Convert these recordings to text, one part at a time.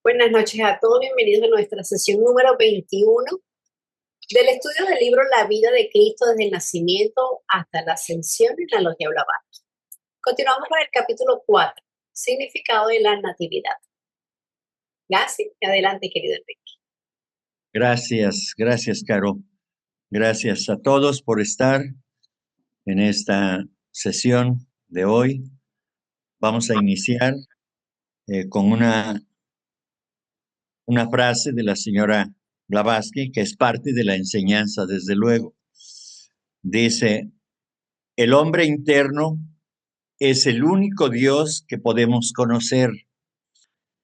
Buenas noches a todos, bienvenidos a nuestra sesión número 21 del estudio del libro La vida de Cristo desde el nacimiento hasta la ascensión en la Logia Blavatsky. Continuamos con el capítulo 4, significado de la natividad. Gracias, adelante querido Enrique. Gracias, Caro. Gracias a todos por estar en esta sesión de hoy. Vamos a iniciar con una frase de la señora Blavatsky, que es parte de la enseñanza, desde luego. Dice: el hombre interno es el único Dios que podemos conocer.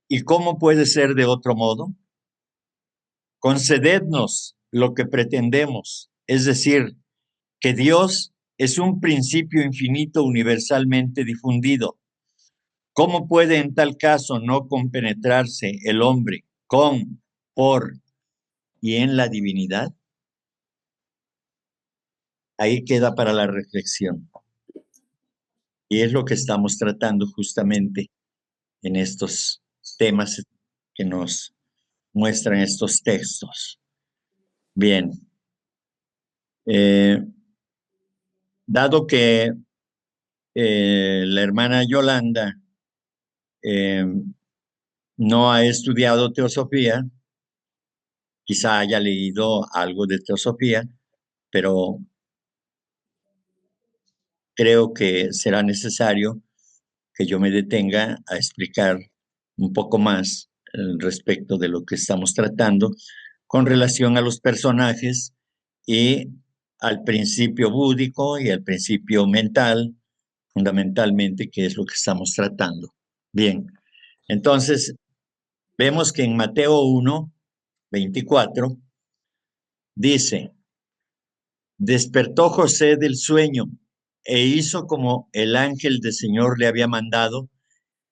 ¿Y cómo puede ser de otro modo? Concedednos lo que pretendemos, es decir, que Dios es un principio infinito universalmente difundido. ¿Cómo puede en tal caso no compenetrarse el hombre con, por y en la divinidad? Ahí queda para la reflexión. Y es lo que estamos tratando justamente en estos temas que nos muestran estos textos. Bien. Dado que la hermana Yolanda no ha estudiado teosofía, quizá haya leído algo de teosofía, pero creo que será necesario que yo me detenga a explicar un poco más respecto de lo que estamos tratando con relación a los personajes y al principio búdico y al principio mental, fundamentalmente, que es lo que estamos tratando. Bien, entonces vemos que en Mateo 1:24 dice: despertó José del sueño e hizo como el ángel del Señor le había mandado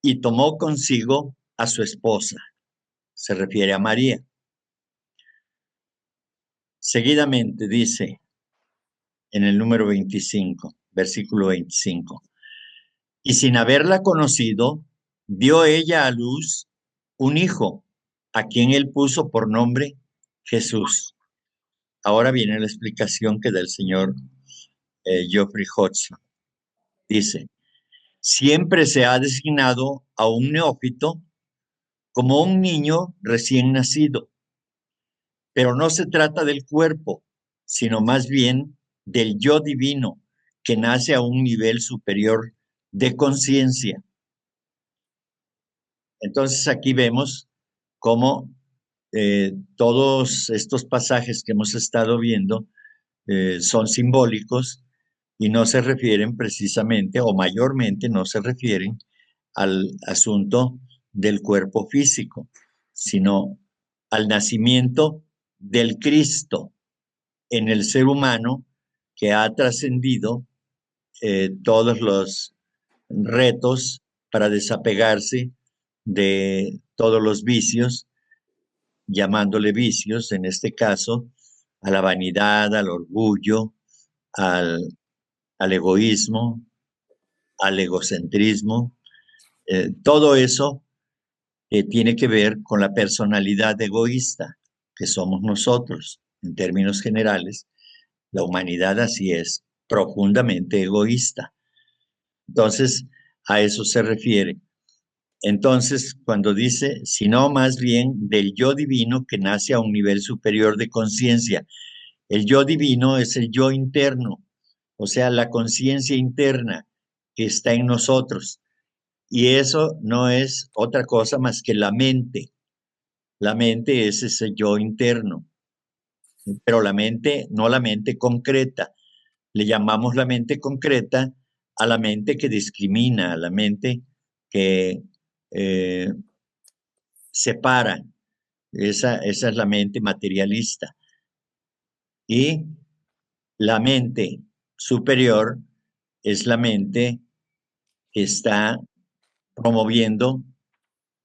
y tomó consigo a su esposa. Se refiere a María. Seguidamente dice en el número 25, versículo 25: y sin haberla conocido, dio ella a luz un hijo, a quien él puso por nombre Jesús. Ahora viene la explicación que da el señor Geoffrey Hodgson. Dice: siempre se ha designado a un neófito como un niño recién nacido, pero no se trata del cuerpo, sino más bien del yo divino que nace a un nivel superior de conciencia. Entonces aquí vemos cómo todos estos pasajes que hemos estado viendo son simbólicos y no se refieren precisamente, o mayormente no se refieren al asunto del cuerpo físico, sino al nacimiento del Cristo en el ser humano, que ha trascendido todos los retos para desapegarse de todos los vicios, llamándole vicios en este caso a la vanidad, al orgullo, al egoísmo, al egocentrismo. Todo eso tiene que ver con la personalidad egoísta que somos nosotros. En términos generales, la humanidad así es, profundamente egoísta. Entonces, a eso se refiere. Entonces, cuando dice, sino más bien del yo divino que nace a un nivel superior de conciencia. El yo divino es el yo interno, o sea, la conciencia interna que está en nosotros. Y eso no es otra cosa más que la mente. La mente es ese yo interno, pero la mente, no la mente concreta. Le llamamos la mente concreta a la mente que discrimina, a la mente que separa. Esa es la mente materialista. Y la mente superior es la mente que está promoviendo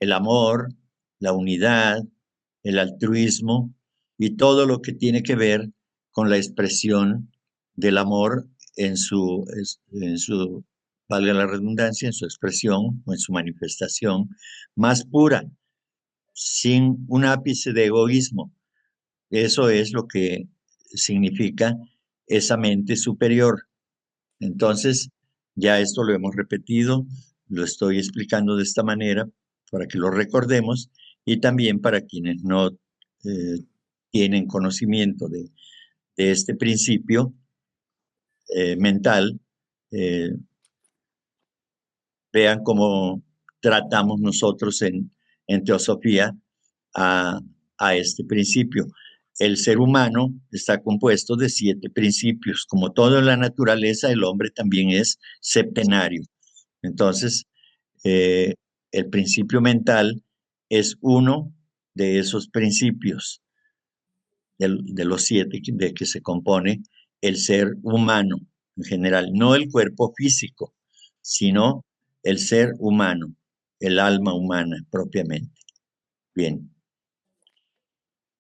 el amor, la unidad, el altruismo y todo lo que tiene que ver con la expresión del amor en su, valga la redundancia, en su expresión o en su manifestación más pura. sin un ápice de egoísmo. Eso es lo que significa esa mente superior. Entonces, ya esto lo hemos repetido, lo estoy explicando de esta manera para que lo recordemos y también para quienes no tienen conocimiento de este principio mental, eh, vean cómo tratamos nosotros en teosofía a, este principio. El ser humano está compuesto de 7 principios. Como todo en la naturaleza, el hombre también es septenario. Entonces, el principio mental es uno de esos principios, de los 7 de que se compone el ser humano en general, no el cuerpo físico, sino el ser humano, el alma humana propiamente. Bien.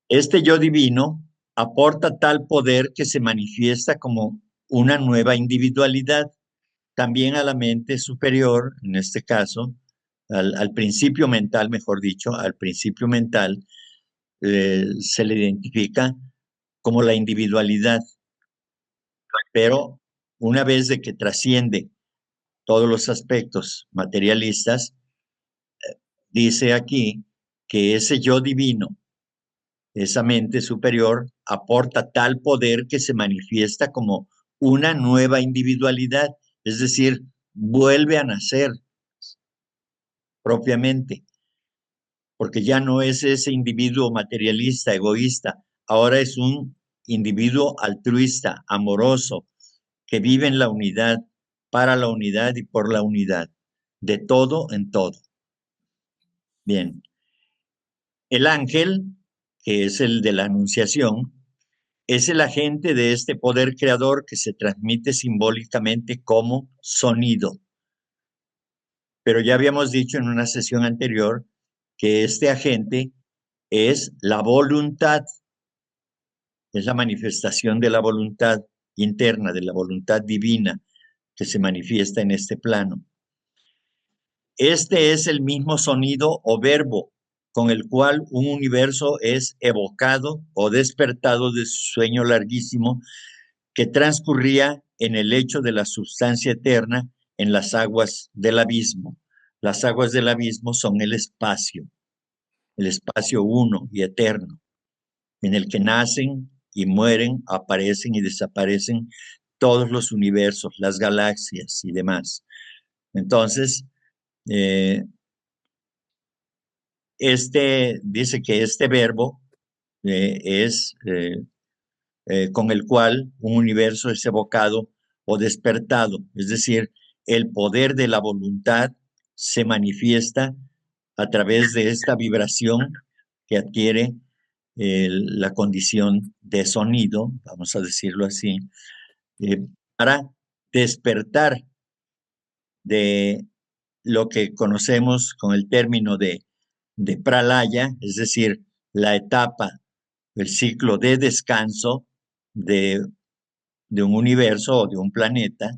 Este yo divino aporta tal poder que se manifiesta como una nueva individualidad, también a la mente superior, en este caso, al principio mental, mejor dicho, al principio mental, se le identifica como la individualidad, pero una vez de que trasciende todos los aspectos materialistas, dice aquí que ese yo divino, esa mente superior, aporta tal poder que se manifiesta como una nueva individualidad, es decir, vuelve a nacer propiamente, porque ya no es ese individuo materialista, egoísta, ahora es un individuo altruista, amoroso, que vive en la unidad, para la unidad y por la unidad, de todo en todo. Bien, el ángel, que es el de la anunciación, es el agente de este poder creador que se transmite simbólicamente como sonido. Pero ya habíamos dicho en una sesión anterior que este agente es la voluntad, es la manifestación de la voluntad interna, de la voluntad divina que se manifiesta en este plano. Este es el mismo sonido o verbo con el cual un universo es evocado o despertado de su sueño larguísimo que transcurría en el lecho de la sustancia eterna en las aguas del abismo. Las aguas del abismo son el espacio uno y eterno, en el que nacen y mueren, aparecen y desaparecen todos los universos, las galaxias y demás. Entonces, dice que este verbo es con el cual un universo es evocado o despertado, es decir, el poder de la voluntad se manifiesta a través de esta vibración que adquiere la condición de sonido, vamos a decirlo así, para despertar de lo que conocemos con el término de pralaya, es decir, la etapa, el ciclo de descanso de un universo o de un planeta,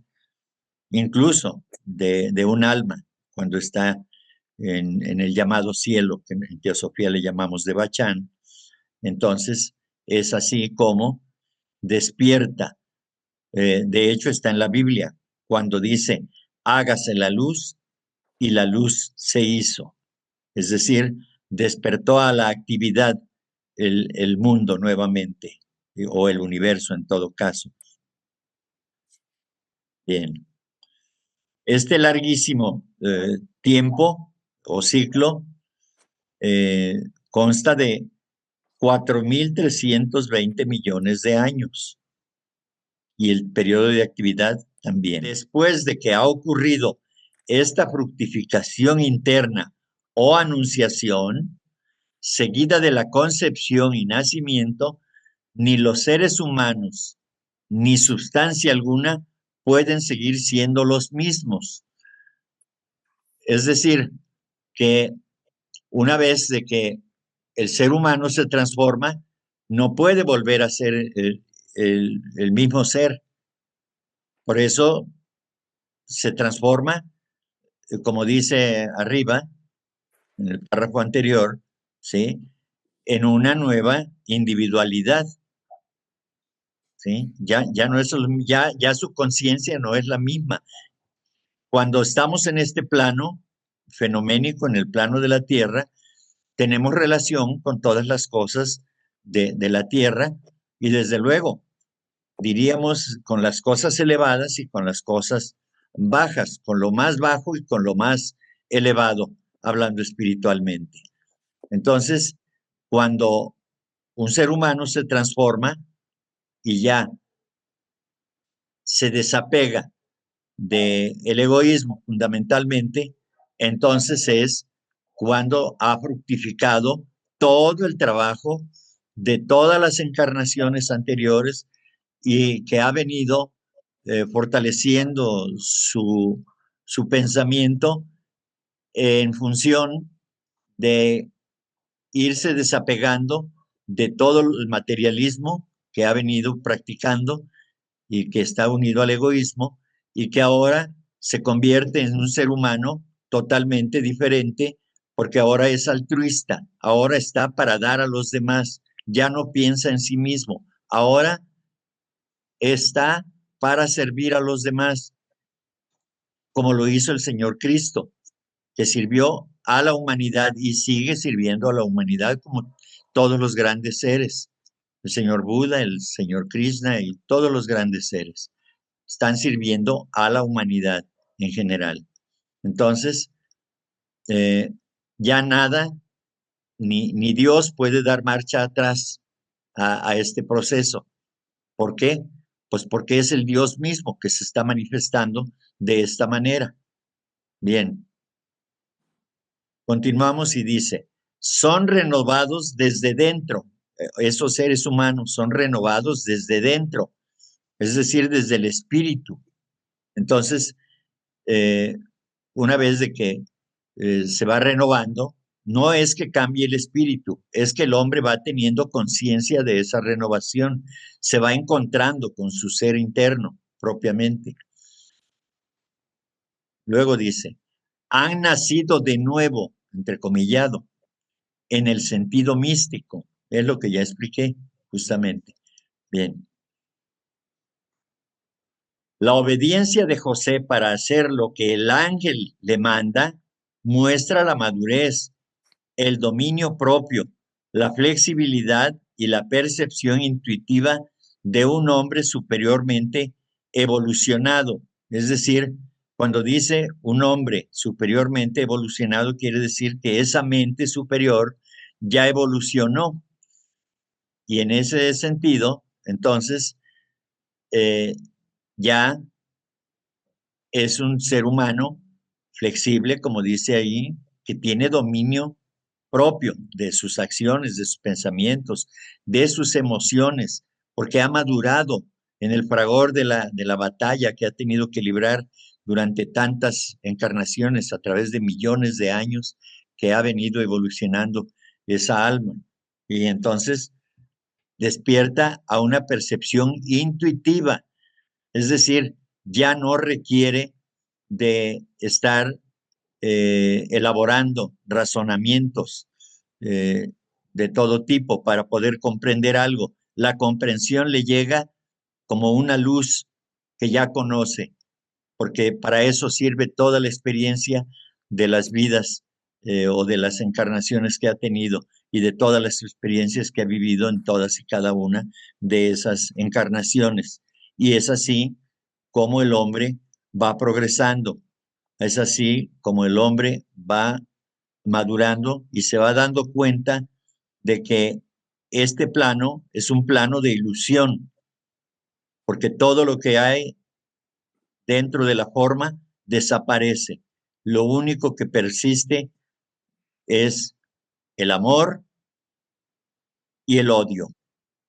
incluso de un alma, cuando está en el llamado cielo, que en teosofía le llamamos de Bachán. Entonces, es así como despierta. De hecho, está en la Biblia, cuando dice, hágase la luz, y la luz se hizo. Es decir, despertó a la actividad el mundo nuevamente, o el universo en todo caso. Bien. Este larguísimo tiempo o ciclo consta de 4.320 millones de años y el periodo de actividad también. Después de que ha ocurrido esta fructificación interna o anunciación, seguida de la concepción y nacimiento, ni los seres humanos ni sustancia alguna pueden seguir siendo los mismos. Es decir, que una vez de que el ser humano se transforma, no puede volver a ser el mismo ser. Por eso se transforma, como dice arriba, en el párrafo anterior, ¿sí? En una nueva individualidad, ¿sí? Ya no es, ya su conciencia no es la misma. Cuando estamos en este plano fenoménico, en el plano de la Tierra, tenemos relación con todas las cosas de la Tierra y desde luego, diríamos, con las cosas elevadas y con las cosas bajas, con lo más bajo y con lo más elevado, hablando espiritualmente. Entonces, cuando un ser humano se transforma y ya se desapega del egoísmo fundamentalmente, entonces es cuando ha fructificado todo el trabajo de todas las encarnaciones anteriores y que ha venido fortaleciendo su pensamiento en función de irse desapegando de todo el materialismo que ha venido practicando y que está unido al egoísmo y que ahora se convierte en un ser humano totalmente diferente porque ahora es altruista, ahora está para dar a los demás, ya no piensa en sí mismo, ahora está para servir a los demás, como lo hizo el Señor Cristo, que sirvió a la humanidad y sigue sirviendo a la humanidad como todos los grandes seres, el Señor Buda, el Señor Krishna y todos los grandes seres están sirviendo a la humanidad en general. Entonces, ya nada, ni Dios puede dar marcha atrás a este proceso. ¿Por qué? Pues porque es el Dios mismo que se está manifestando de esta manera. Bien, continuamos y dice, son renovados desde dentro. Esos seres humanos son renovados desde dentro, es decir, desde el espíritu. Entonces, una vez de que se va renovando, no es que cambie el espíritu, es que el hombre va teniendo conciencia de esa renovación, se va encontrando con su ser interno propiamente. Luego dice, han nacido de nuevo, entrecomillado, en el sentido místico, es lo que ya expliqué justamente. Bien. La obediencia de José para hacer lo que el ángel le manda muestra la madurez, el dominio propio, la flexibilidad y la percepción intuitiva de un hombre superiormente evolucionado. Es decir, cuando dice un hombre superiormente evolucionado, quiere decir que esa mente superior ya evolucionó. Y en ese sentido, entonces, ya es un ser humano flexible, como dice ahí, que tiene dominio propio de sus acciones, de sus pensamientos, de sus emociones, porque ha madurado en el fragor de la batalla que ha tenido que librar durante tantas encarnaciones a través de millones de años que ha venido evolucionando esa alma. Y entonces despierta a una percepción intuitiva, es decir, ya no requiere de estar elaborando razonamientos de todo tipo para poder comprender algo. La comprensión le llega como una luz que ya conoce, porque para eso sirve toda la experiencia de las vidas o de las encarnaciones que ha tenido y de todas las experiencias que ha vivido en todas y cada una de esas encarnaciones. Y es así como el hombre va progresando, es así como el hombre va madurando y se va dando cuenta de que este plano es un plano de ilusión, porque todo lo que hay dentro de la forma desaparece. Lo único que persiste es el amor y el odio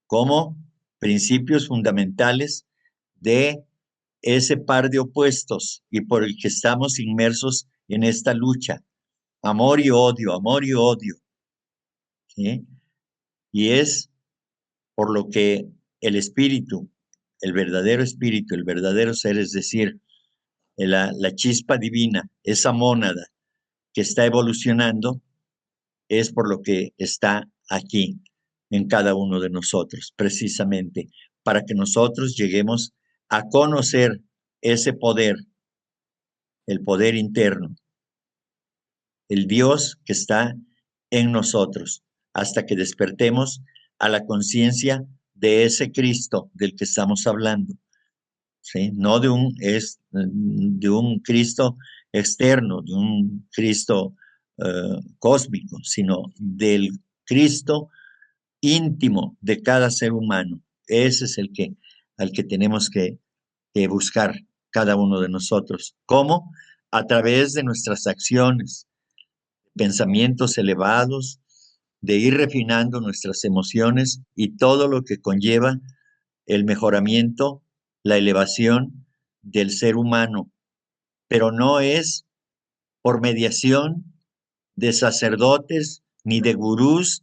como principios fundamentales de ese par de opuestos y por el que estamos inmersos en esta lucha. Amor y odio, amor y odio. ¿Sí? Y es por lo que el espíritu, el verdadero ser, es decir, la chispa divina, esa mónada que está evolucionando, es por lo que está aquí en cada uno de nosotros, precisamente para que nosotros lleguemos a conocer ese poder, el poder interno, el Dios que está en nosotros, hasta que despertemos a la conciencia de ese Cristo del que estamos hablando, ¿sí? No de un Cristo externo, de un Cristo cósmico, sino del Cristo íntimo de cada ser humano. Ese es al que tenemos que buscar cada uno de nosotros. ¿Cómo? A través de nuestras acciones, pensamientos elevados, de ir refinando nuestras emociones y todo lo que conlleva el mejoramiento, la elevación del ser humano, pero no es por mediación de sacerdotes, ni de gurús,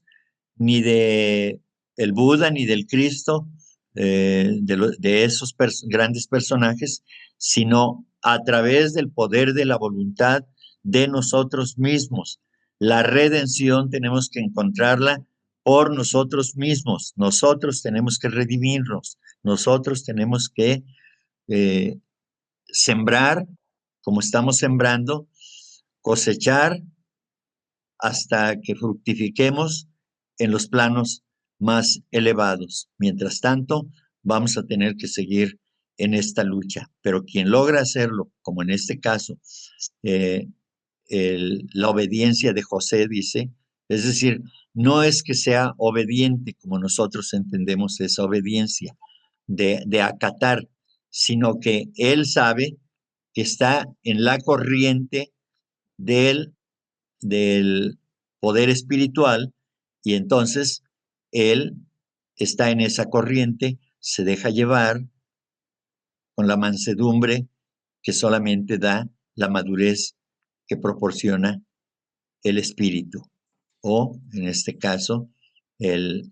ni de el Buda, ni del Cristo, de esos grandes personajes, sino a través del poder de la voluntad de nosotros mismos. La redención tenemos que encontrarla por nosotros mismos. Nosotros tenemos que redimirnos. Nosotros tenemos que eh, sembrar, como estamos sembrando, cosechar hasta que fructifiquemos en los planos más elevados. Mientras tanto, vamos a tener que seguir en esta lucha. Pero quien logra hacerlo, como en este caso, eh, la obediencia de José dice, es decir, no es que sea obediente como nosotros entendemos esa obediencia de acatar, sino que él sabe que está en la corriente del del poder espiritual y entonces él está en esa corriente, se deja llevar con la mansedumbre que solamente da la madurez que proporciona el espíritu o en este caso el,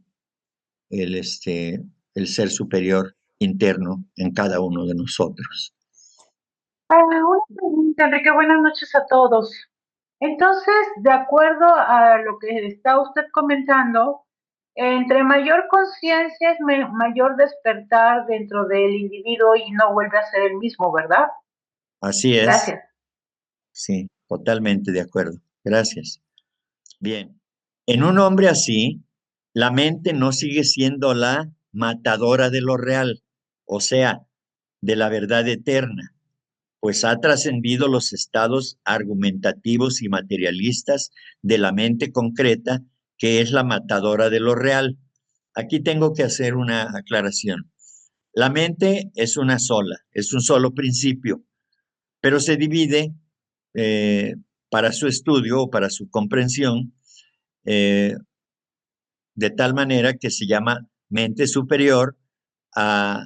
el ser superior interno en cada uno de nosotros. Una pregunta, Enrique. Buenas noches a todos. Entonces, de acuerdo a lo que está usted comentando, entre mayor conciencia es mayor despertar dentro del individuo y no vuelve a ser el mismo, ¿verdad? Así es, Gracias. sí, totalmente de acuerdo. Gracias. Bien, en un hombre así, la mente no sigue siendo la matadora de lo real, o sea, de la verdad eterna, pues ha trascendido los estados argumentativos y materialistas de la mente concreta, que es la matadora de lo real. Aquí tengo que hacer una aclaración. La mente es una sola, es un solo principio, pero se divide para su estudio o para su comprensión eh, de tal manera que se llama mente superior a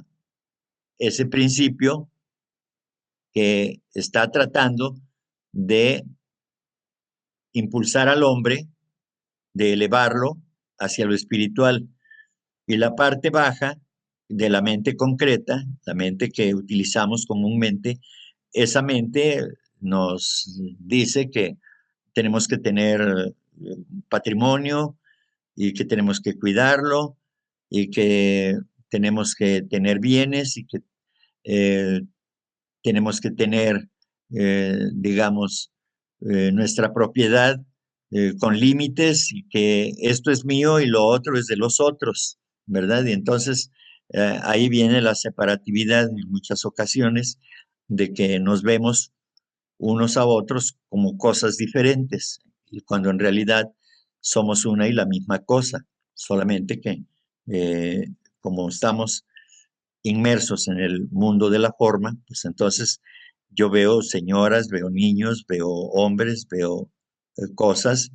ese principio que está tratando de impulsar al hombre, de elevarlo hacia lo espiritual. Y la parte baja de la mente concreta, la mente que utilizamos comúnmente, esa mente nos dice que tenemos que tener patrimonio y que tenemos que cuidarlo y que tenemos que tener bienes y que eh, tenemos que tener, digamos, nuestra propiedad con límites y que esto es mío y lo otro es de los otros, ¿verdad? Y entonces ahí viene la separatividad en muchas ocasiones de que nos vemos unos a otros como cosas diferentes, y cuando en realidad somos una y la misma cosa, solamente que eh, como estamos inmersos en el mundo de la forma, pues entonces yo veo señoras, veo niños, veo hombres, veo cosas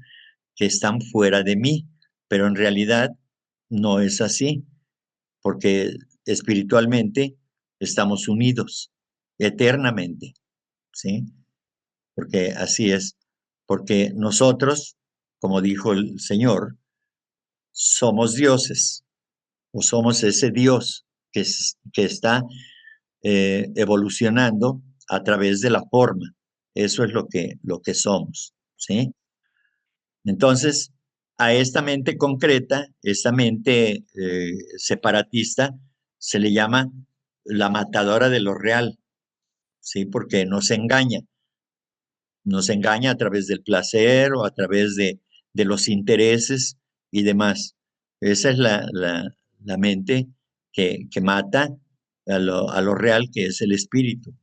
que están fuera de mí, pero en realidad no es así, porque espiritualmente estamos unidos eternamente, ¿sí? Porque así es, porque nosotros, como dijo el Señor, somos dioses o somos ese Dios que está evolucionando a través de la forma. Eso es lo que somos, ¿sí? Entonces, A esta mente concreta, esta mente separatista, se le llama la matadora de lo real, ¿sí? Porque nos engaña a través del placer o a través de los intereses y demás. Esa es la mente que mata a lo real, que es el espíritu.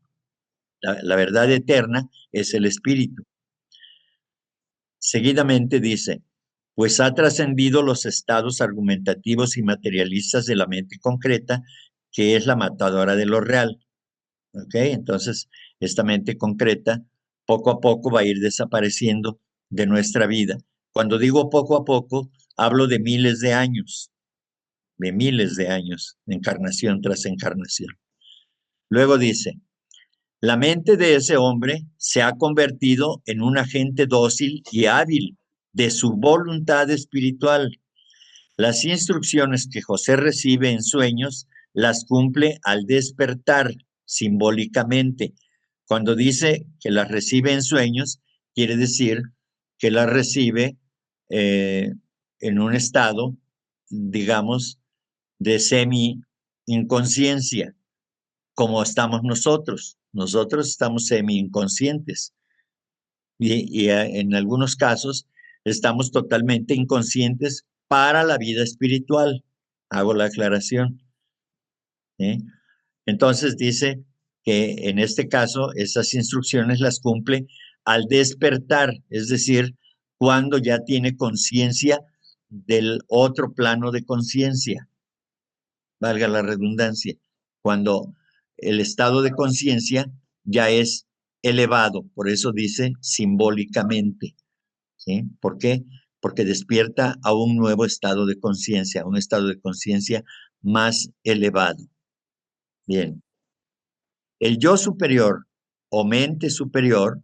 La verdad eterna es el espíritu. Seguidamente dice, pues ha trascendido los estados argumentativos y materialistas de la mente concreta, que es la matadora de lo real. ¿Ok? Entonces, esta mente concreta poco a poco va a ir desapareciendo de nuestra vida. Cuando digo poco a poco, hablo de miles de años, encarnación tras encarnación. Luego dice, la mente de ese hombre se ha convertido en un agente dócil y hábil de su voluntad espiritual. Las instrucciones que José recibe en sueños las cumple al despertar simbólicamente. Cuando dice que las recibe en sueños, quiere decir que las recibe en un estado, digamos, de semi-inconsciencia, como estamos nosotros. Nosotros estamos semi-inconscientes y en algunos casos estamos totalmente inconscientes para la vida espiritual. Hago la aclaración. ¿Eh? Entonces dice que en este caso esas instrucciones las cumple al despertar, es decir, cuando ya tiene conciencia del otro plano de conciencia, valga la redundancia, cuando el estado de conciencia ya es elevado, por eso dice simbólicamente. ¿Sí? ¿Por qué? Porque despierta a un nuevo estado de conciencia, un estado de conciencia más elevado. Bien. El yo superior o mente superior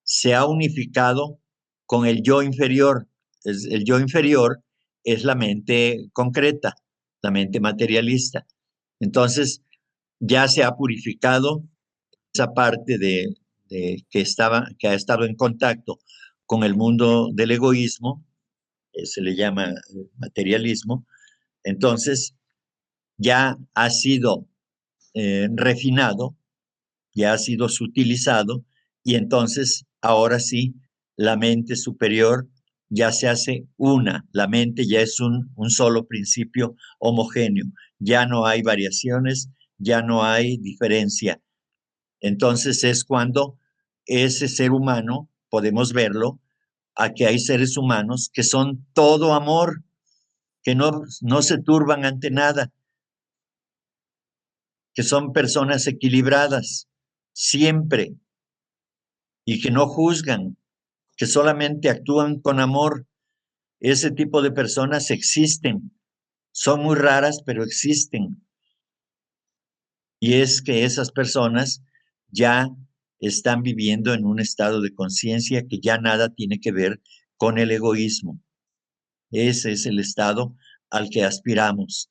se ha unificado con el yo inferior. El yo inferior es la mente concreta, la mente materialista. Entonces, ya se ha purificado esa parte que ha estado en contacto con el mundo del egoísmo, se le llama materialismo. Entonces, ya ha sido refinado, ya ha sido sutilizado, y entonces ahora sí, la mente superior ya se hace una, la mente ya es un solo principio homogéneo, ya no hay variaciones, ya no hay diferencia. Entonces es cuando ese ser humano, podemos verlo, a que hay seres humanos que son todo amor, que no se turban ante nada, que son personas equilibradas siempre y que no juzgan, que solamente actúan con amor. Ese tipo de personas existen, son muy raras, pero existen. Y es que esas personas ya están viviendo en un estado de conciencia que ya nada tiene que ver con el egoísmo. Ese es el estado al que aspiramos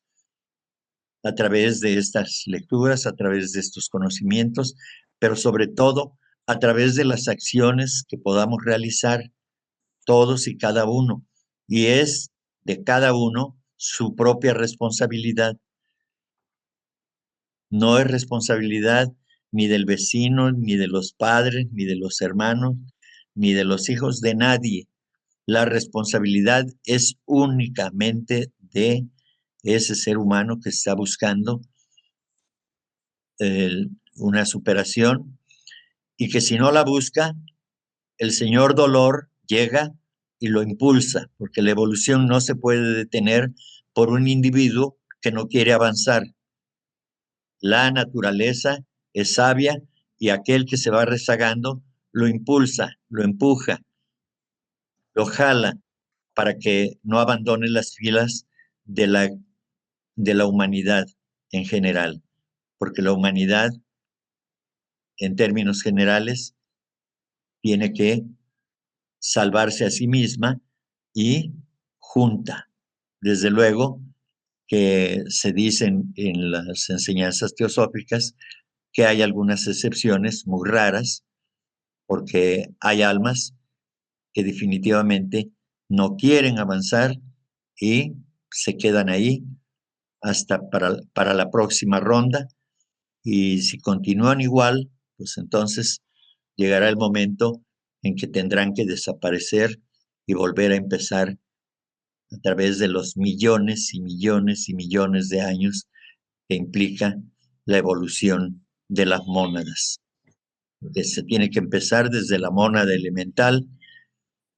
a través de estas lecturas, a través de estos conocimientos, pero sobre todo a través de las acciones que podamos realizar todos y cada uno. Y es de cada uno su propia responsabilidad. No es responsabilidad ni del vecino, ni de los padres, ni de los hermanos, ni de los hijos de nadie. La responsabilidad es únicamente de ese ser humano que está buscando una superación y que si no la busca, el señor dolor llega y lo impulsa, porque la evolución no se puede detener por un individuo que no quiere avanzar. La naturaleza es sabia y aquel que se va rezagando lo impulsa, lo empuja, lo jala para que no abandone las filas de la humanidad en general, porque la humanidad, en términos generales, tiene que salvarse a sí misma y junta. Desde luego que se dicen en las enseñanzas teosóficas que hay algunas excepciones muy raras, porque hay almas que definitivamente no quieren avanzar y se quedan ahí hasta para la próxima ronda. Y si continúan igual, pues entonces llegará el momento en que tendrán que desaparecer y volver a empezar a través de los millones y millones y millones de años que implica la evolución de las mónadas. Se tiene que empezar desde la mónada elemental,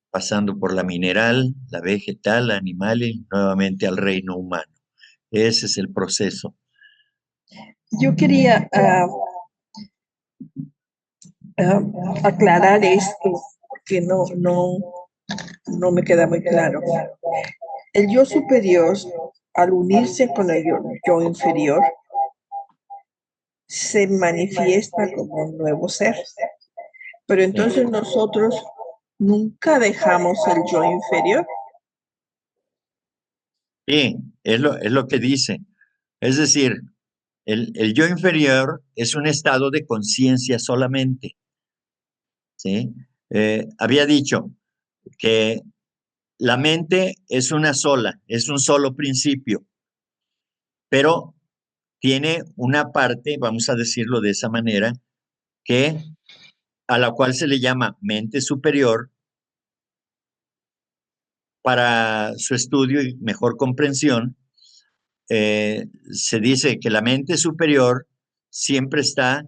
pasando por la mineral, la vegetal, la animal y nuevamente al reino humano. Ese es el proceso. Yo quería aclarar esto, porque no me queda muy claro. El yo superior, al unirse con el yo inferior, se manifiesta como un nuevo ser. Pero entonces nosotros nunca dejamos el yo inferior. Sí, es lo que dice. Es decir, el yo inferior es un estado de conciencia solamente. ¿Sí? Había dicho que la mente es una sola, es un solo principio, pero tiene una parte, vamos a decirlo de esa manera, a la cual se le llama mente superior para su estudio y mejor comprensión. Se dice que la mente superior siempre está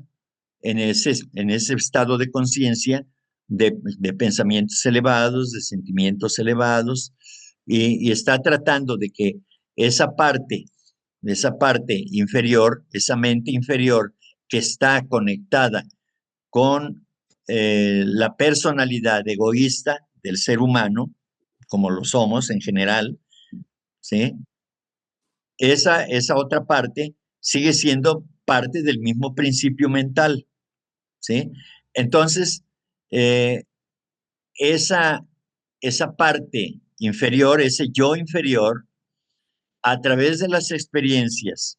en ese estado de conciencia de pensamientos elevados, de sentimientos elevados, y está tratando de que esa parte inferior, esa mente inferior que está conectada con la personalidad egoísta del ser humano, como lo somos en general, ¿sí? Esa otra parte sigue siendo parte del mismo principio mental, ¿sí? Entonces, esa parte inferior, ese yo inferior, a través de las experiencias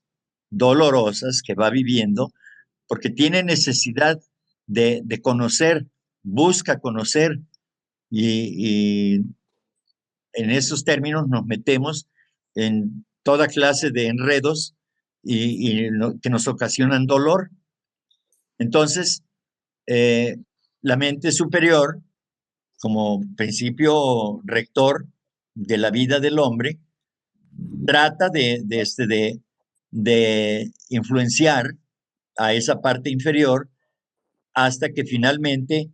dolorosas que va viviendo, porque tiene necesidad de conocer, busca conocer, y en esos términos nos metemos en toda clase de enredos que nos ocasionan dolor. Entonces, la mente superior, como principio rector de la vida del hombre, trata de influenciar a esa parte inferior hasta que finalmente,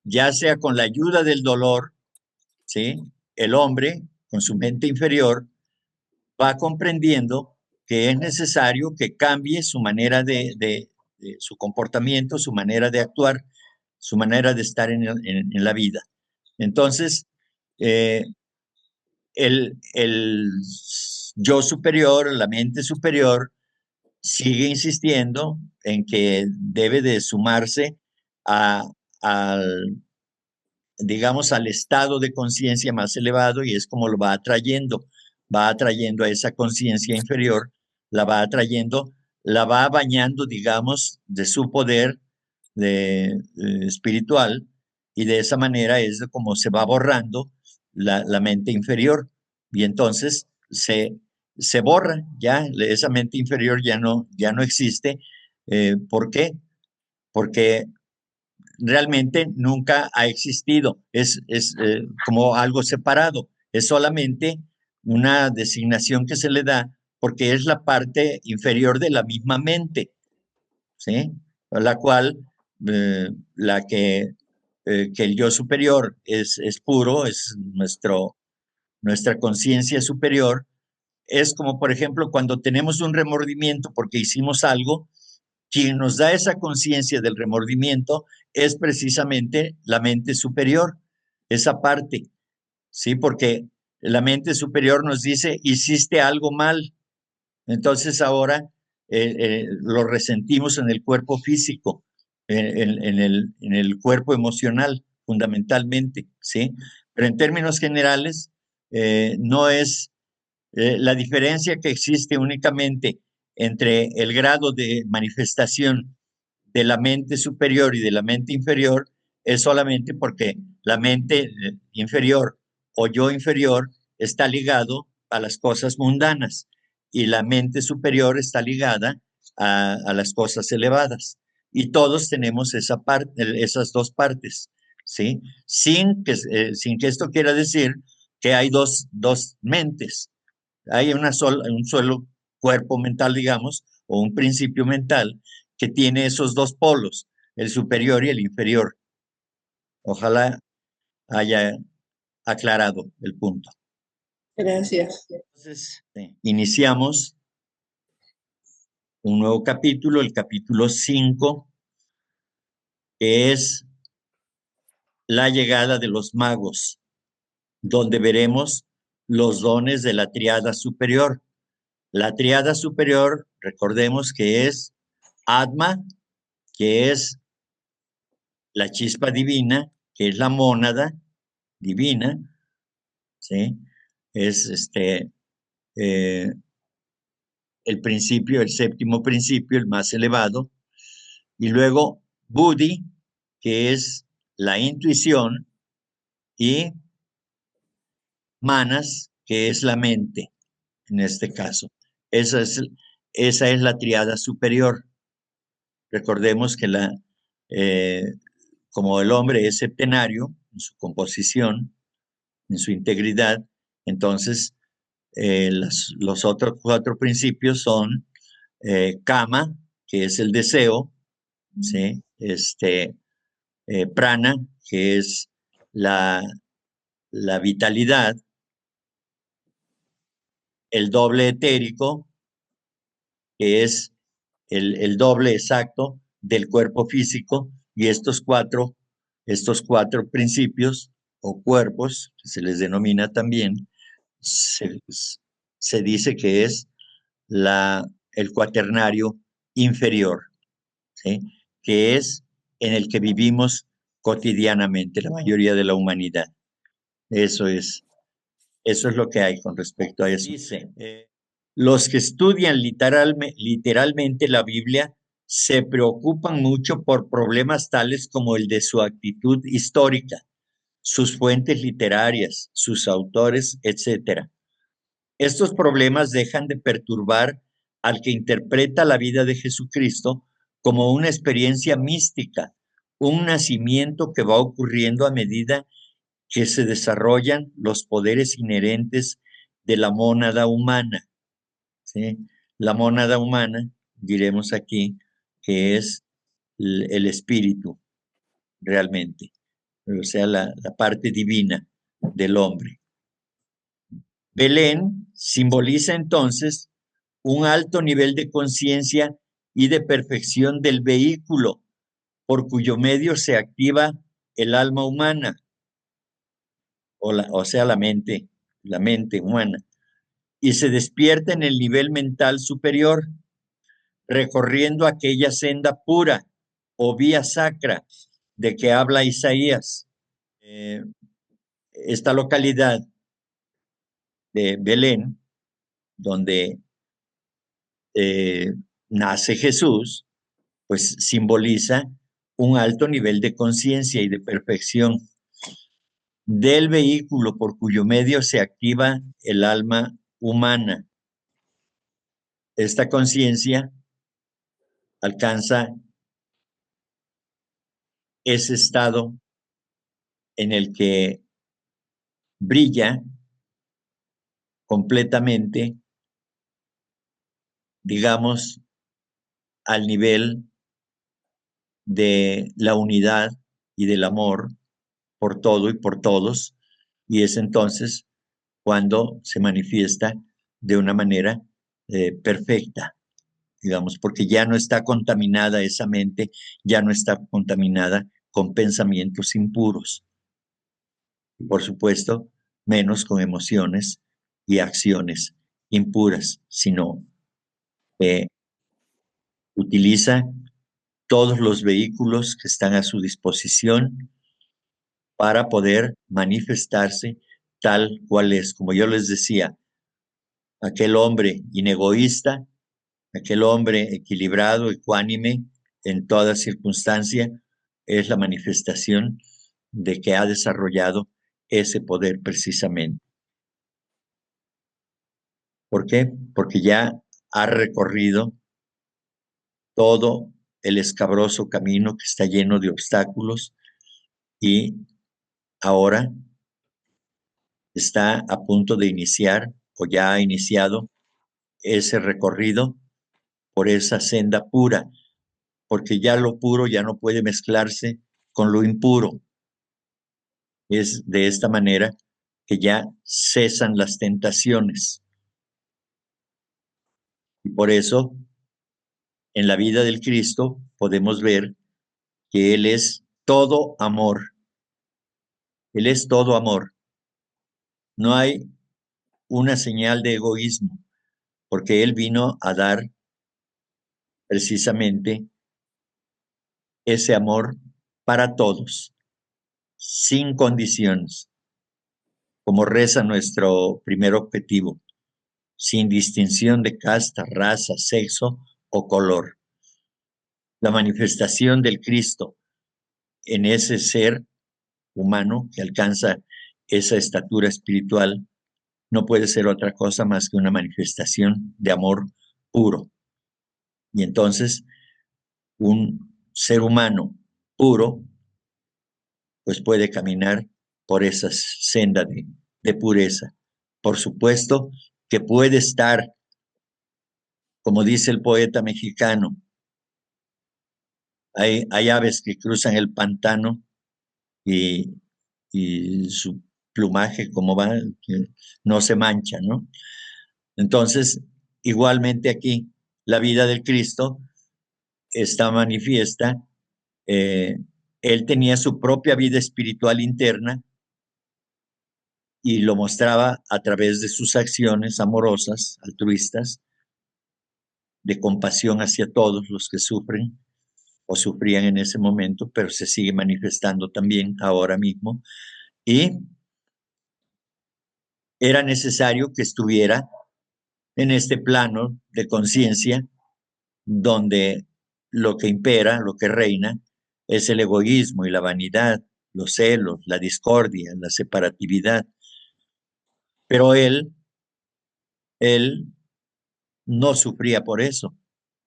ya sea con la ayuda del dolor, ¿sí? El hombre, con su mente inferior, va comprendiendo que es necesario que cambie su manera de su comportamiento, su manera de actuar, su manera de estar en la vida. Entonces, el yo superior, la mente superior, sigue insistiendo en que debe de sumarse digamos, al estado de conciencia más elevado, y es como lo va atrayendo a esa conciencia inferior, la va atrayendo, la va bañando, digamos, de su poder espiritual, y de esa manera es como se va borrando la mente inferior, y entonces se borra, ya esa mente inferior ya no existe. ¿Por qué? Porque realmente nunca ha existido, es como algo separado, es solamente una designación que se le da porque es la parte inferior de la misma mente, ¿sí? La cual, que el yo superior es puro, es nuestra conciencia superior. Es como, por ejemplo, cuando tenemos un remordimiento porque hicimos algo, quien nos da esa conciencia del remordimiento es precisamente la mente superior, esa parte, ¿sí? Porque la mente superior nos dice, hiciste algo mal, entonces ahora lo resentimos en el cuerpo físico, en el cuerpo emocional, fundamentalmente, ¿sí? Pero en términos generales, no es la diferencia que existe únicamente entre el grado de manifestación de la mente superior y de la mente inferior es solamente porque la mente inferior o yo inferior está ligado a las cosas mundanas y la mente superior está ligada a las cosas elevadas. Y todos tenemos esas dos partes, ¿sí? Sin que esto quiera decir que hay dos mentes. Hay un solo cuerpo mental, digamos, o un principio mental que tiene esos dos polos, el superior y el inferior. Ojalá haya aclarado el punto. Gracias. Entonces, iniciamos un nuevo capítulo, el capítulo 5, que es la llegada de los magos, donde veremos los dones de la triada superior. La triada superior, recordemos que es Atma, que es la chispa divina, que es la mónada divina, ¿sí? Es el principio, el séptimo principio, el más elevado. Y luego Buddhi, que es la intuición, y Manas, que es la mente, en este caso. Esa es la triada superior. Recordemos que como el hombre es septenario en su composición, en su integridad, entonces los otros 4 principios son Kama, que es el deseo, ¿sí? Prana, que es la vitalidad, el doble etérico, que es el doble exacto del cuerpo físico, y estos cuatro principios o cuerpos, que se les denomina también, se dice que es el cuaternario inferior, ¿sí? Que es en el que vivimos cotidianamente la mayoría de la humanidad. Eso es lo que hay con respecto a eso. Dice, los que estudian literalmente la Biblia se preocupan mucho por problemas tales como el de su actitud histórica, sus fuentes literarias, sus autores, etc. Estos problemas dejan de perturbar al que interpreta la vida de Jesucristo como una experiencia mística, un nacimiento que va ocurriendo a medida que se desarrollan los poderes inherentes de la mónada humana, ¿sí? La mónada humana, diremos aquí, que es el espíritu, realmente, o sea, la parte divina del hombre. Belén simboliza entonces un alto nivel de conciencia y de perfección del vehículo por cuyo medio se activa el alma humana, o sea, la mente humana, y se despierta en el nivel mental superior, recorriendo aquella senda pura o vía sacra de que habla Isaías. Esta localidad de Belén, donde nace Jesús, pues simboliza un alto nivel de conciencia y de perfección del vehículo por cuyo medio se activa el alma humana. Esta conciencia alcanza ese estado en el que brilla completamente, digamos, al nivel de la unidad y del amor por todo y por todos, y es entonces cuando se manifiesta de una manera perfecta, digamos, porque ya no está contaminada esa mente, ya no está contaminada con pensamientos impuros. Y por supuesto, menos con emociones y acciones impuras, sino utiliza todos los vehículos que están a su disposición para poder manifestarse tal cual es. Como yo les decía, aquel hombre inegoísta, aquel hombre equilibrado, ecuánime en toda circunstancia, es la manifestación de que ha desarrollado ese poder precisamente. ¿Por qué? Porque ya ha recorrido todo el escabroso camino que está lleno de obstáculos y ahora está a punto de iniciar o ya ha iniciado ese recorrido por esa senda pura, porque ya lo puro ya no puede mezclarse con lo impuro. Es de esta manera que ya cesan las tentaciones. Y por eso, en la vida del Cristo podemos ver que Él es todo amor. Él es todo amor. No hay una señal de egoísmo, porque Él vino a dar precisamente ese amor para todos, sin condiciones, como reza nuestro primer objetivo, sin distinción de casta, raza, sexo o color. La manifestación del Cristo en ese ser humano que alcanza esa estatura espiritual no puede ser otra cosa más que una manifestación de amor puro. Y entonces, un ser humano puro, pues puede caminar por esa senda de pureza. Por supuesto que puede estar, como dice el poeta mexicano, hay aves que cruzan el pantano y su plumaje, como va, no se mancha, ¿no? Entonces, igualmente aquí, la vida del Cristo está manifiesta. Él tenía su propia vida espiritual interna y lo mostraba a través de sus acciones amorosas, altruistas, de compasión hacia todos los que sufren o sufrían en ese momento, pero se sigue manifestando también ahora mismo. Y era necesario que estuviera en este plano de conciencia donde lo que impera, lo que reina, es el egoísmo y la vanidad, los celos, la discordia, la separatividad. Pero él no sufría por eso,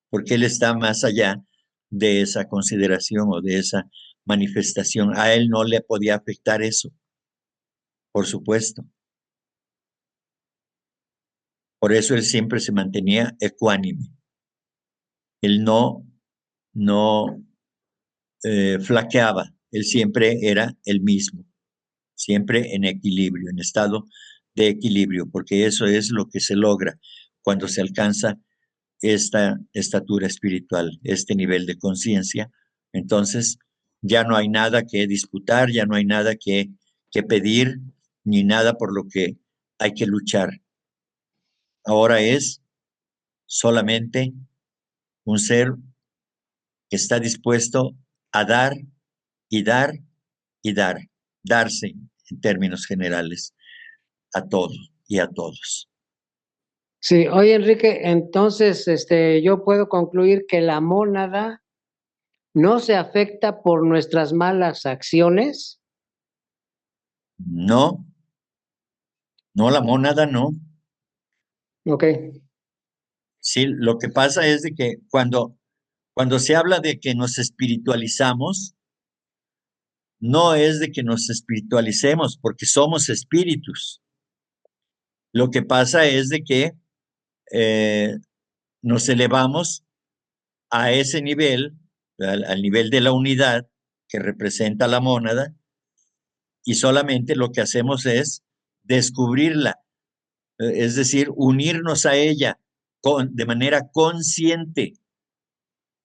porque él está más allá de esa consideración o de esa manifestación. A él no le podía afectar eso, por supuesto. Por eso él siempre se mantenía ecuánime. Él no flaqueaba, él siempre era el mismo, siempre en equilibrio, en estado de equilibrio, porque eso es lo que se logra cuando se alcanza esta estatura espiritual, este nivel de conciencia. Entonces, ya no hay nada que disputar, ya no hay nada que pedir, ni nada por lo que hay que luchar. Ahora es solamente un ser que está dispuesto a dar y dar y dar, darse en términos generales a todos y a todos. Sí, oye Enrique, entonces yo puedo concluir que la mónada no se afecta por nuestras malas acciones. No, la mónada no. Ok. Sí, lo que pasa es de que cuando se habla de que nos espiritualizamos, no es de que nos espiritualicemos, porque somos espíritus. Lo que pasa es de que nos elevamos a ese nivel, al nivel de la unidad que representa la mónada, y solamente lo que hacemos es descubrirla, es decir, unirnos a ella de manera consciente,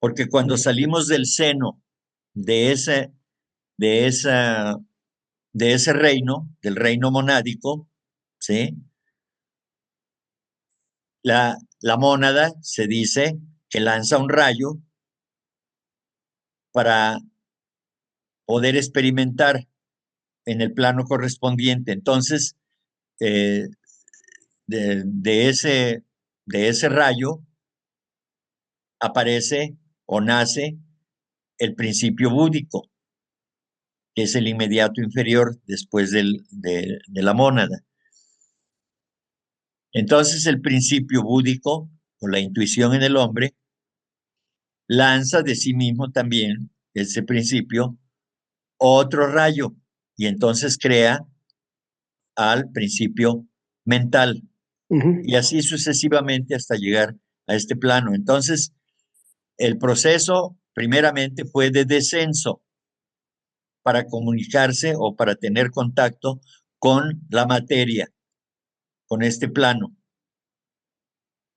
porque cuando salimos del seno de ese reino, del reino monádico, ¿sí? La mónada se dice que lanza un rayo para poder experimentar en el plano correspondiente. Entonces, de ese rayo aparece o nace el principio búdico, que es el inmediato inferior después de la mónada. Entonces el principio búdico, o la intuición en el hombre, lanza de sí mismo también, ese principio, otro rayo, y entonces crea al principio mental, y así sucesivamente hasta llegar a este plano. Entonces, el proceso primeramente fue de descenso para comunicarse o para tener contacto con la materia, con este plano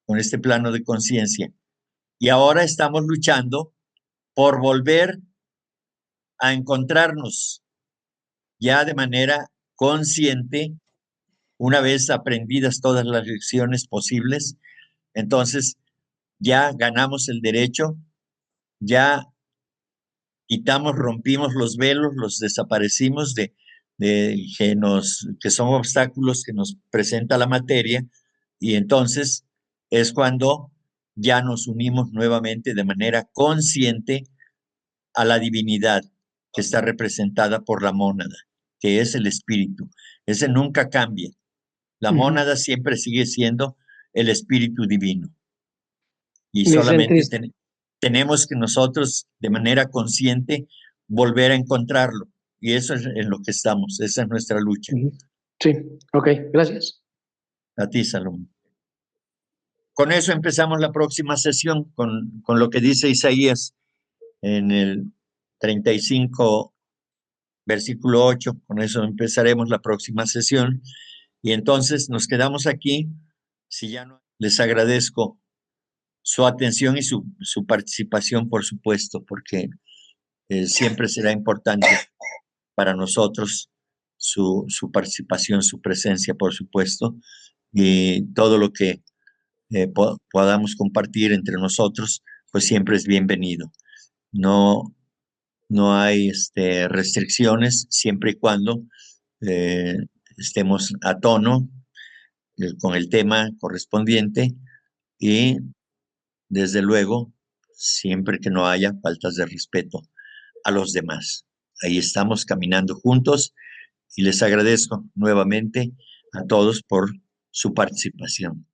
de conciencia. Y ahora estamos luchando por volver a encontrarnos ya de manera consciente, una vez aprendidas todas las lecciones posibles. Entonces ya ganamos el derecho, ya quitamos, rompimos los velos, los desaparecimos que son obstáculos que nos presenta la materia, y entonces es cuando ya nos unimos nuevamente de manera consciente a la divinidad que está representada por la mónada, que es el espíritu. Ese nunca cambia. La mónada siempre sigue siendo el espíritu divino. Y solamente tenemos que nosotros, de manera consciente, volver a encontrarlo. Y eso es en lo que estamos. Esa es nuestra lucha. Sí, ok, gracias. A ti, Salomón. Con eso empezamos la próxima sesión, con lo que dice Isaías en el 35, versículo 8. Con eso empezaremos la próxima sesión. Y entonces nos quedamos aquí. Si ya no, les agradezco su atención y su participación, por supuesto, porque siempre será importante para nosotros su participación, su presencia, por supuesto, y todo lo que podamos compartir entre nosotros, pues siempre es bienvenido. No hay restricciones, siempre y cuando estemos a tono con el tema correspondiente, y desde luego, siempre que no haya faltas de respeto a los demás. Ahí estamos caminando juntos, y les agradezco nuevamente a todos por su participación.